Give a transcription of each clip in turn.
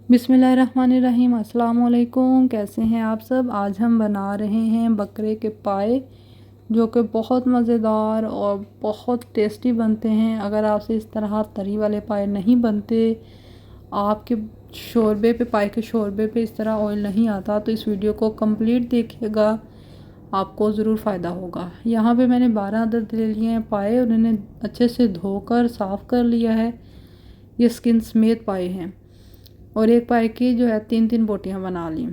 बिस्मिल्लाहिर्रहमानिर्रहीम। अस्सलाम वालेकुम। कैसे हैं आप सब। आज हम बना रहे हैं बकरे के पाए, जो कि बहुत मज़ेदार और बहुत टेस्टी बनते हैं। अगर आपसे इस तरह तरी वाले पाए नहीं बनते, आपके शोरबे पे, पाए के शोरबे पे इस तरह ऑयल नहीं आता, तो इस वीडियो को कंप्लीट देखिएगा, आपको ज़रूर फ़ायदा होगा। यहाँ पे मैंने 12 अदद ले लिए हैं पाए, और इन्हें अच्छे से धोकर साफ़ कर लिया है। ये स्किन समेत पाए हैं, और एक पाए की जो है 3-3 बोटियां बना ली।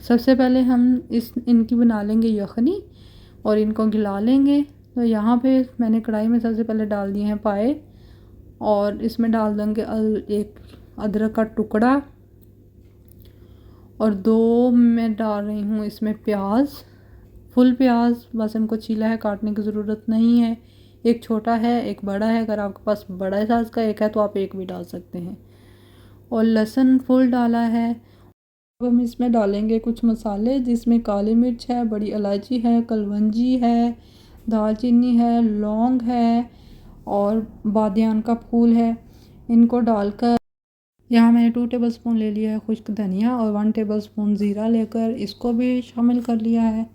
सबसे पहले हम इनकी बना लेंगे यखनी, और इनको गिला लेंगे। तो यहाँ पे मैंने कढ़ाई में सबसे पहले डाल दिए हैं पाए, और इसमें डाल देंगे एक अदरक का टुकड़ा, और 2 मैं डाल रही हूँ इसमें प्याज, फुल प्याज। बस इनको छीला है, काटने की ज़रूरत नहीं है। एक छोटा है, एक बड़ा है। अगर आपके पास बड़ा साइज़ का एक है तो आप एक भी डाल सकते हैं। और लहसुन फुल डाला है। अब हम इसमें डालेंगे कुछ मसाले, जिसमें काली मिर्च है, बड़ी इलायची है, कलवंजी है, दालचीनी है, लौंग है, और बादियान का फूल है। इनको डालकर यहाँ मैंने 2 टेबलस्पून ले लिया है खुश्क धनिया, और 1 टेबलस्पून ज़ीरा लेकर इसको भी शामिल कर लिया है।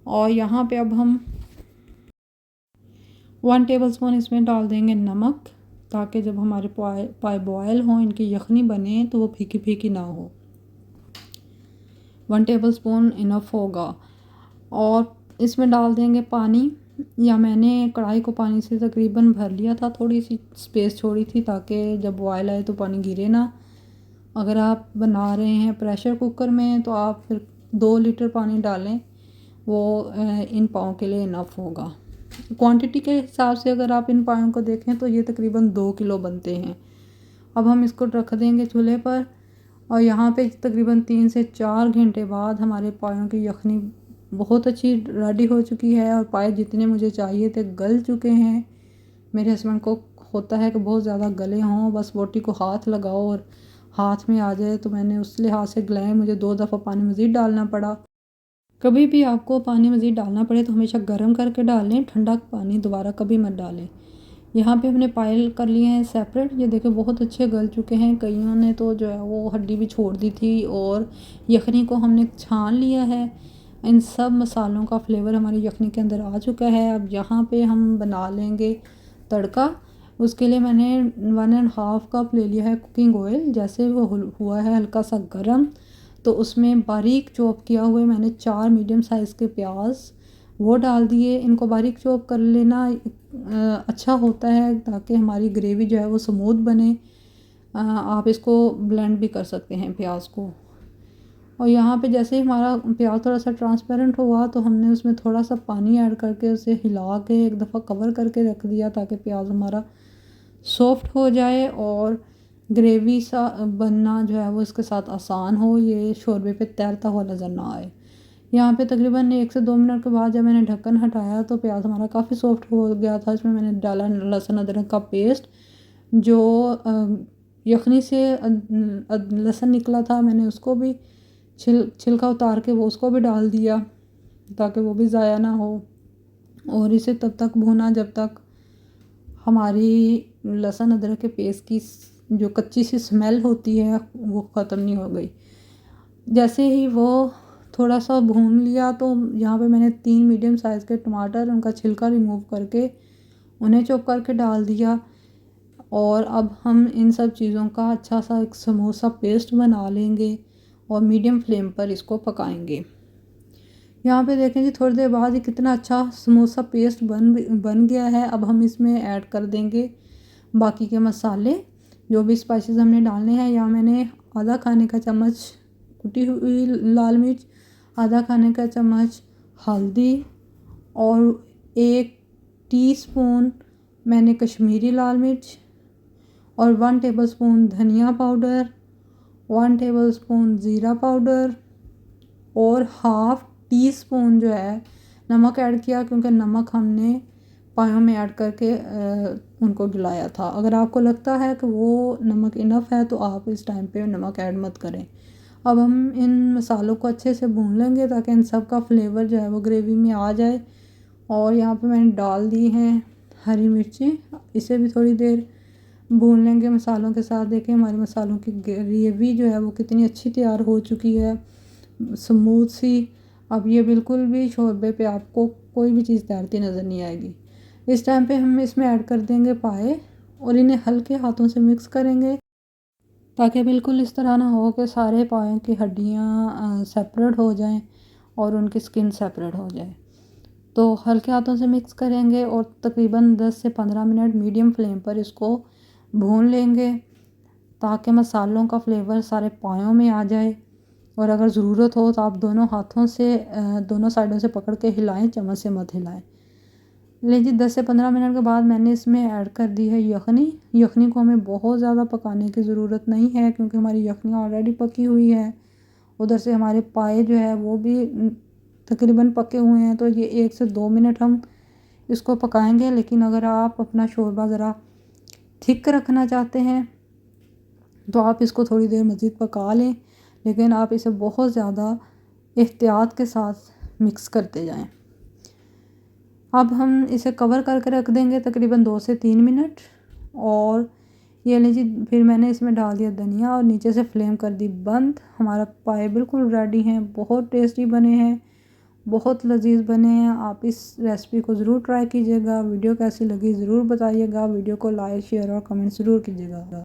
और यहाँ पे अब हम 1 टेबलस्पून इसमें डाल देंगे नमक, ताकि जब हमारे पाए बॉयल हों, इनकी यखनी बने, तो वो फीकी फीकी ना हो। 1 टेबलस्पून इनफ होगा। और इसमें डाल देंगे पानी, या मैंने कढ़ाई को पानी से तकरीबन भर लिया था, थोड़ी सी स्पेस छोड़ी थी ताकि जब बॉयल आए तो पानी गिरे ना। अगर आप बना रहे हैं प्रेशर कुकर में, तो आप फिर 2 लीटर पानी डालें, वो इन पाओं के लिए इनफ होगा। क्वांटिटी के हिसाब से अगर आप इन पायों को देखें तो ये तकरीबन 2 किलो बनते हैं। अब हम इसको रख देंगे चूल्हे पर, और यहाँ पे तकरीबन 3 से 4 घंटे बाद हमारे पायों की यखनी बहुत अच्छी रेडी हो चुकी है, और पाए जितने मुझे चाहिए थे गल चुके हैं। मेरे हस्बैंड को होता है कि बहुत ज़्यादा गले हों, बस बोटी को हाथ लगाओ और हाथ में आ जाए, तो मैंने उस लिहाज से गलाए। मुझे 2 दफ़ा पानी मज़ीद डालना पड़ा। कभी भी आपको पानी मज़ीद डालना पड़े तो हमेशा गर्म करके डालें, ठंडा पानी दोबारा कभी मत डालें। यहाँ पे हमने पायल कर लिए हैं सेपरेट। ये देखो बहुत अच्छे गल चुके हैं। कईयों ने तो जो है वो हड्डी भी छोड़ दी थी, और यखनी को हमने छान लिया है। इन सब मसालों का फ्लेवर हमारी यखनी के अंदर आ चुका है। अब यहाँ पे हम बना लेंगे तड़का। उसके लिए मैंने 1.5 कप ले लिया है कुकिंग ऑयल। जैसे वो हुआ है हल्का सा गर्म, तो उसमें बारीक चॉप किया हुए मैंने 4 मीडियम साइज़ के प्याज वो डाल दिए। इनको बारीक चॉप कर लेना अच्छा होता है, ताकि हमारी ग्रेवी जो है वो स्मूथ बने। आप इसको ब्लेंड भी कर सकते हैं प्याज को। और यहाँ पे जैसे ही हमारा प्याज थोड़ा सा ट्रांसपेरेंट हुआ, तो हमने उसमें थोड़ा सा पानी ऐड करके उसे हिला के एक दफ़ा कवर करके रख दिया, ताकि प्याज हमारा सॉफ्ट हो जाए और ग्रेवी सा बनना जो है वो इसके साथ आसान हो, ये शोरबे पे तैरता हुआ नज़र ना आए। यहाँ पे तकरीबन 1 से 2 मिनट के बाद जब मैंने ढक्कन हटाया, तो प्याज हमारा काफ़ी सॉफ्ट हो गया था। इसमें मैंने डाला लहसुन अदरक का पेस्ट, जो यखनी से लहसुन निकला था, मैंने उसको भी छिलका उतार के वो उसको भी डाल दिया, ताकि वो भी ज़ाया ना हो। और इसे तब तक भूना जब तक हमारी लहसुन अदरक के पेस्ट की जो कच्ची सी स्मेल होती है वो ख़त्म नहीं हो गई। जैसे ही वो थोड़ा सा भून लिया, तो यहाँ पे मैंने 3 मीडियम साइज़ के टमाटर, उनका छिलका रिमूव करके उन्हें चॉप करके डाल दिया। और अब हम इन सब चीज़ों का अच्छा सा एक समोसा पेस्ट बना लेंगे, और मीडियम फ्लेम पर इसको पकाएंगे। यहाँ पे देखें जी, थोड़ी देर बाद ही कितना अच्छा समोसा पेस्ट बन गया है। अब हम इसमें ऐड कर देंगे बाकी के मसाले, जो भी स्पाइसेस हमने डालने हैं। यहाँ मैंने आधा खाने का चम्मच कुटी हुई लाल मिर्च, आधा खाने का चम्मच हल्दी, और 1 टीस्पून मैंने कश्मीरी लाल मिर्च, और 1 टेबलस्पून धनिया पाउडर, 1 टेबलस्पून ज़ीरा पाउडर, और हाफ़ टी स्पून जो है नमक ऐड किया, क्योंकि नमक हमने पायों में ऐड करके उनको गिलाया था। अगर आपको लगता है कि वो नमक इनफ है, तो आप इस टाइम पे नमक ऐड मत करें। अब हम इन मसालों को अच्छे से भून लेंगे, ताकि इन सब का फ्लेवर जो है वो ग्रेवी में आ जाए। और यहाँ पे मैंने डाल दी हैं हरी मिर्चें, इसे भी थोड़ी देर भून लेंगे मसालों के साथ। देखिए हमारे मसालों की ग्रेवी जो है वो कितनी अच्छी तैयार हो चुकी है, स्मूथ सी। अब ये बिल्कुल भी शोरबे पे आपको कोई भी चीज़ तैरती नज़र नहीं आएगी। इस टाइम पे हम इसमें ऐड कर देंगे पाए और इन्हें हल्के हाथों से मिक्स करेंगे, ताकि बिल्कुल इस तरह ना हो कि सारे पायों की हड्डियाँ सेपरेट हो जाएं और उनकी स्किन सेपरेट हो जाए। तो हल्के हाथों से मिक्स करेंगे और तकरीबन 10 से 15 मिनट मीडियम फ्लेम पर इसको भून लेंगे, ताकि मसालों का फ्लेवर सारे पायों में आ जाए। और अगर ज़रूरत हो तो आप दोनों हाथों से दोनों साइडों से पकड़ के हिलाएं, चम्मच से मत हिलाएं। लीजिए 10 से 15 मिनट के बाद मैंने इसमें ऐड कर दी है यखनी। यखनी को हमें बहुत ज़्यादा पकाने की ज़रूरत नहीं है, क्योंकि हमारी यखनी ऑलरेडी पकी हुई है। उधर से हमारे पाए जो है वो भी तकरीबन पके हुए हैं, तो ये 1 से 2 मिनट हम इसको पकाएंगे। लेकिन अगर आप अपना शोरबा ज़रा थिक रखना चाहते हैं तो आप इसको थोड़ी देर मज़ीद पका लें, लेकिन आप इसे बहुत ज़्यादा एहतियात के साथ मिक्स करते जाएं। अब हम इसे कवर करके रख देंगे तकरीबन 2 से 3 मिनट। और ये लीजिए फिर मैंने इसमें डाल दिया धनिया और नीचे से फ्लेम कर दी बंद। हमारा पाए बिल्कुल रेडी हैं, बहुत टेस्टी बने हैं, बहुत लजीज बने हैं। आप इस रेसिपी को ज़रूर ट्राई कीजिएगा। वीडियो कैसी लगी ज़रूर बताइएगा। वीडियो को लाइक शेयर और कमेंट ज़रूर कीजिएगा।